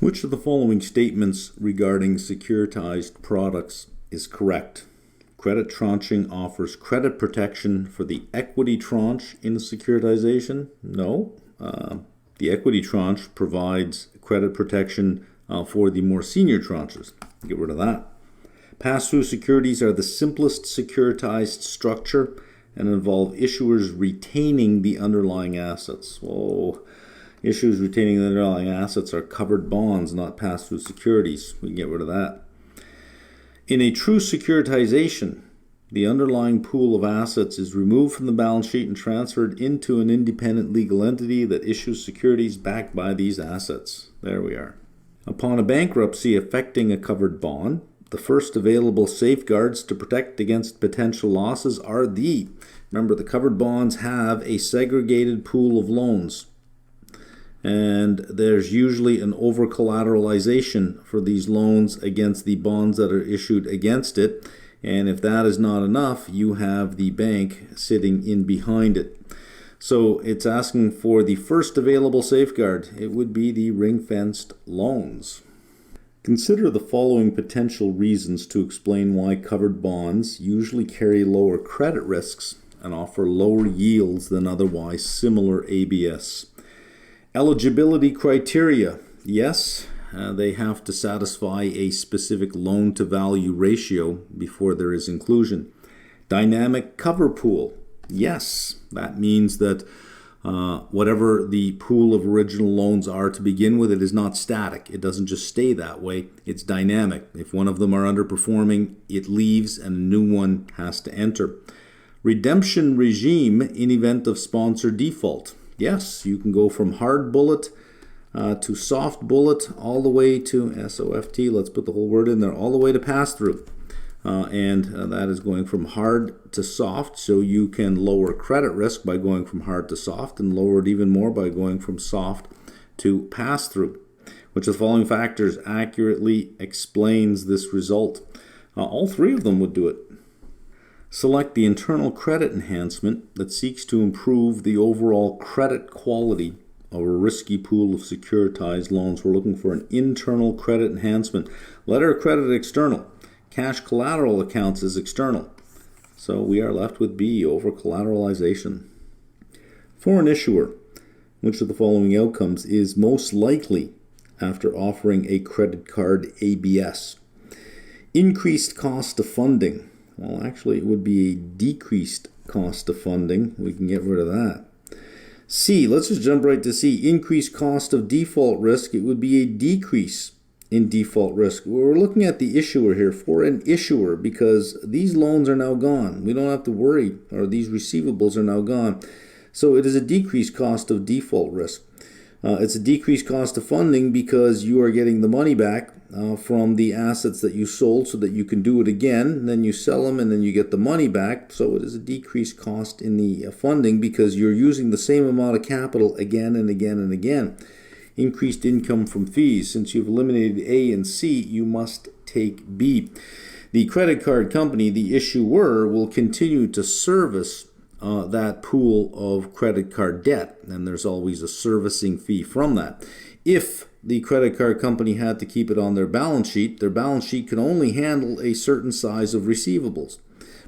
Which of the following statements regarding securitized products is correct? Credit tranching offers credit protection for the equity tranche in the securitization? No. The equity tranche provides credit protection for the more senior tranches. Get rid of that. Pass-through securities are the simplest securitized structure and involve issuers retaining the underlying assets. Whoa. Issuers retaining the underlying assets are covered bonds, not pass-through securities. We can get rid of that. In a true securitization, the underlying pool of assets is removed from the balance sheet and transferred into an independent legal entity that issues securities backed by these assets. There we are. Upon a bankruptcy affecting a covered bond, the first available safeguards to protect against potential losses are remember, the covered bonds have a segregated pool of loans. And there's usually an over-collateralization for these loans against the bonds that are issued against it. And if that is not enough, you have the bank sitting in behind it. So it's asking for the first available safeguard. It would be the ring-fenced loans. Consider the following potential reasons to explain why covered bonds usually carry lower credit risks and offer lower yields than otherwise similar ABS. Eligibility criteria. Yes, they have to satisfy a specific loan-to-value ratio before there is inclusion. Dynamic cover pool. Yes, that means that whatever the pool of original loans are to begin with, it is not static. It doesn't just stay that way. It's dynamic. If one of them are underperforming, it leaves and a new one has to enter. Redemption regime in event of sponsor default. Yes, you can go from hard bullet to soft bullet all the way to SOFT. Let's put the whole word in there, all the way to pass-through. And that is going from hard to soft, so you can lower credit risk by going from hard to soft and lower it even more by going from soft to pass-through. Which of the following factors accurately explains this result? All three of them would do it. Select the internal credit enhancement that seeks to improve the overall credit quality of a risky pool of securitized loans. We're looking for an internal credit enhancement. Letter of credit external. Cash collateral accounts is external. So we are left with B, over collateralization. For an issuer, which of the following outcomes is most likely after offering a credit card ABS? Increased cost of funding. Well, actually, it would be a decreased cost of funding. We can get rid of that. C, let's just jump right to C. Increased cost of default risk. It would be a decrease in default risk. We're looking at the issuer here. For an issuer, because these loans are now gone. We don't have to worry, or these receivables are now gone. So it is a decreased cost of default risk. It's a decreased cost of funding because you are getting the money back from the assets that you sold so that you can do it again. And then you sell them and then you get the money back. So it is a decreased cost in the funding because you're using the same amount of capital again and again and again. Increased income from fees. Since you've eliminated A and C, you must take B. The credit card company, the issuer, will continue to service that pool of credit card debt, and there's always a servicing fee from that. If the credit card company had to keep it on their balance sheet can only handle a certain size of receivables.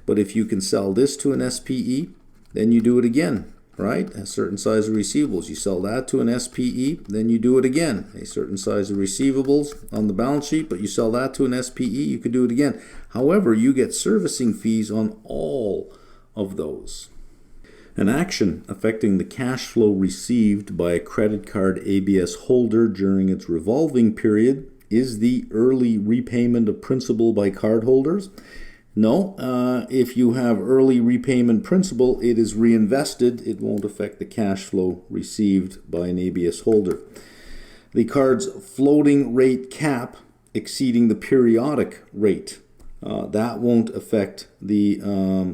But if you can sell this to an SPE, then you do it again, right? A certain size of receivables. You sell that to an SPE, then you do it again. A certain size of receivables on the balance sheet, but you sell that to an SPE, you could do it again. However, you get servicing fees on all of those. An action affecting the cash flow received by a credit card ABS holder during its revolving period is the early repayment of principal by cardholders. No, if you have early repayment principal, it is reinvested. It won't affect the cash flow received by an ABS holder. The card's floating rate cap exceeding the periodic rate. That won't affect the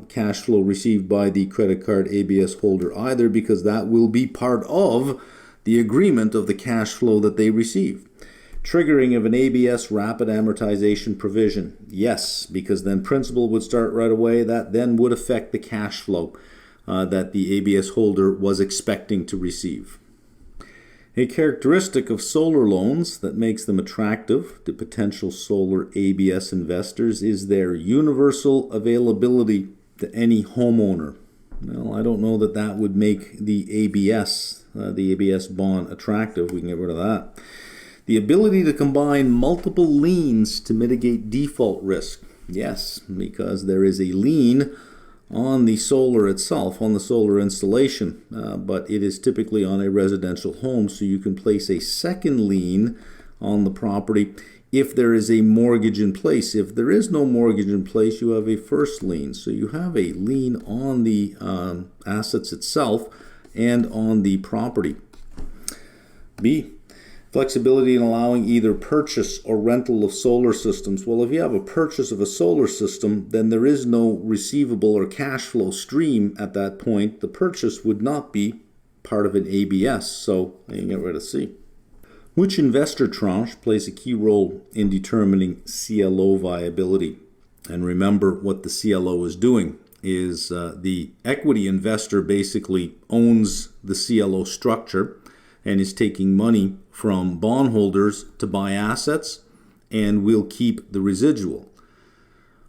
cash flow received by the credit card ABS holder either, because that will be part of the agreement of the cash flow that they receive. Triggering of an ABS rapid amortization provision. Yes, because then principal would start right away. That then would affect the cash flow that the ABS holder was expecting to receive. A characteristic of solar loans that makes them attractive to potential solar ABS investors is their universal availability to any homeowner. Well, I don't know that that would make the ABS bond attractive. We can get rid of that. The ability to combine multiple liens to mitigate default risk. Yes, because there is a lien on the solar itself, on the solar installation, but it is typically on a residential home, so you can place a second lien on the property if there is a mortgage in place. If there is no mortgage in place, you have a first lien. So you have a lien on the assets itself and on the property. B, flexibility in allowing either purchase or rental of solar systems. Well, if you have a purchase of a solar system, then there is no receivable or cash flow stream at that point. The purchase would not be part of an ABS, so you can get rid of C. Which investor tranche plays a key role in determining CLO viability? And remember, what the CLO is doing is the equity investor basically owns the CLO structure and is taking money from bondholders to buy assets and will keep the residual.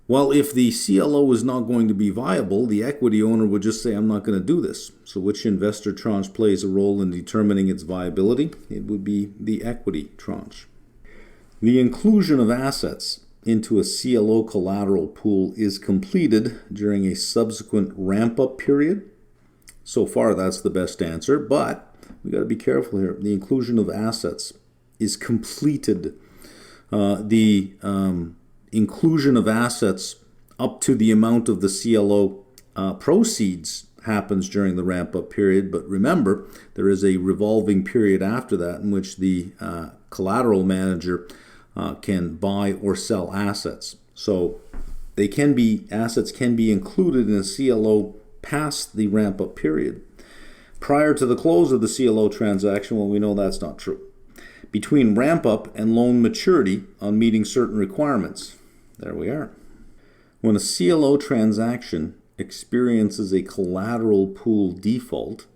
Well, if the CLO is not going to be viable, the equity owner would just say, I'm not going to do this. So which investor tranche plays a role in determining its viability? It would be the equity tranche. The inclusion of assets into a CLO collateral pool is completed during a subsequent ramp-up period. So far, that's the best answer, but we got to be careful here. The inclusion of assets is completed. The inclusion of assets up to the amount of the CLO proceeds happens during the ramp-up period. But remember, there is a revolving period after that in which the collateral manager can buy or sell assets. So assets can be included in a CLO past the ramp-up period. Prior to the close of the CLO transaction, well, we know that's not true. Between ramp-up and loan maturity on meeting certain requirements. There we are. When a CLO transaction experiences a collateral pool default,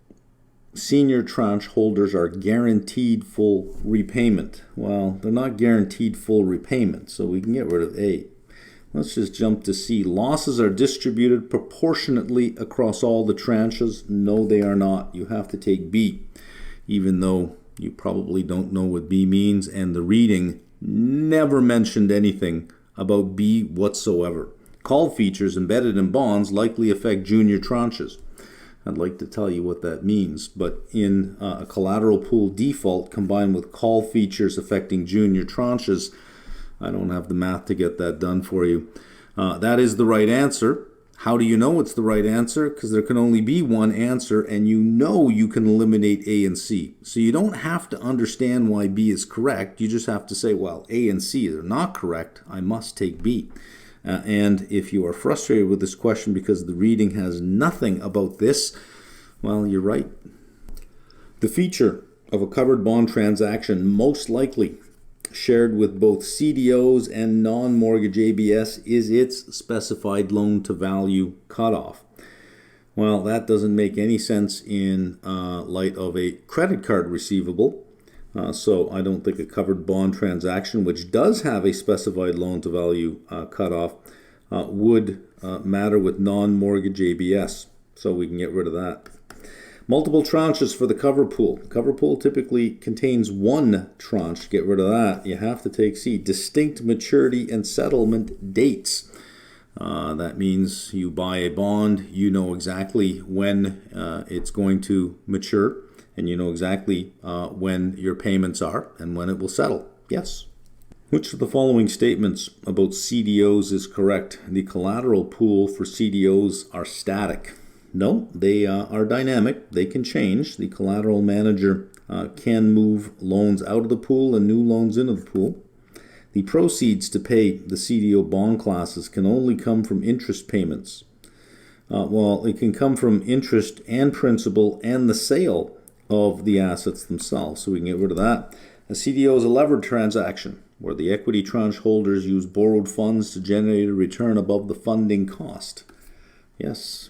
senior tranche holders are guaranteed full repayment. Well, they're not guaranteed full repayment, so we can get rid of A. Let's just jump to C. Losses are distributed proportionately across all the tranches. No, they are not. You have to take B, even though you probably don't know what B means, and the reading never mentioned anything about B whatsoever. Call features embedded in bonds likely affect junior tranches. I'd like to tell you what that means, but in a collateral pool default combined with call features affecting junior tranches, I don't have the math to get that done for you. That is the right answer. How do you know it's the right answer? Because there can only be one answer, and you know you can eliminate A and C. So you don't have to understand why B is correct. You just have to say, well, A and C are not correct. I must take B. And if you are frustrated with this question because the reading has nothing about this, well, you're right. The feature of a covered bond transaction most likely shared with both CDOs and non-mortgage ABS is its specified loan-to-value cutoff. Well, that doesn't make any sense in light of a credit card receivable. So I don't think a covered bond transaction, which does have a specified loan-to-value cutoff, would matter with non-mortgage ABS. So we can get rid of that. Multiple tranches for the cover pool. Cover pool typically contains one tranche. Get rid of that. You have to take C. Distinct maturity and settlement dates. That means you buy a bond, you know exactly when it's going to mature, and you know exactly when your payments are and when it will settle. Yes. Which of the following statements about CDOs is correct? The collateral pool for CDOs are static. No, they are dynamic. They can change. The collateral manager can move loans out of the pool and new loans into the pool. The proceeds to pay the CDO bond classes can only come from interest payments. Well, it can come from interest and principal and the sale of the assets themselves. So we can get rid of that. A CDO is a levered transaction where the equity tranche holders use borrowed funds to generate a return above the funding cost. Yes.